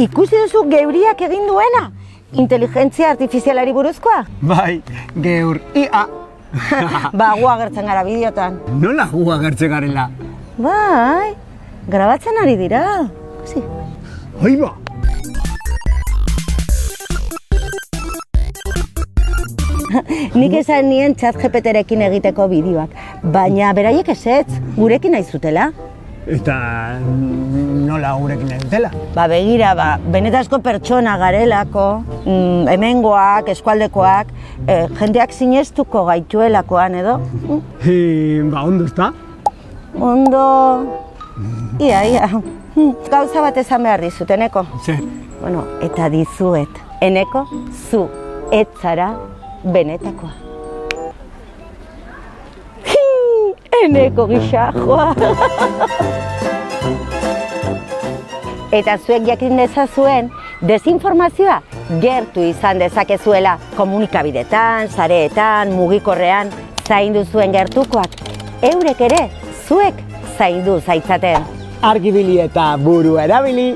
Ikusi duzu geuriak egin duena? Inteligentzia artifizialari buruzkoa? Bai, geur IA. Ba, gu agertzen gara bideotan. Nola gu agertzen garela? Bai, grabatzen ari dira. Ikusi. Hoi ba! Nik esan nien ChatGPTrekin egiteko bideoak, baina beraiek ezetz, gurekin nahi zutela. Eta nola gurekin nahi dutela? Ba, begira, benetazko pertsona garelako, hemengoak, eskualdekoak, jendeak sinestuko gaituelakoan edo. Ba, ondo ezta? Ondo... Ia. Gauza bat esan behar dizut, Eneko. Zer? Bueno, eta dizuet, Eneko, zu etzara benetakoa. Eneko gixajoa. Eta zuek jakin dezazuen, desinformazioa gertu izan dezakezuela komunikabidetan, sareetan, mugikorrean, zaindu zuen gertukoak. Eurek ere, zuek zaindu zaitzaten. Argibili eta buru erabili.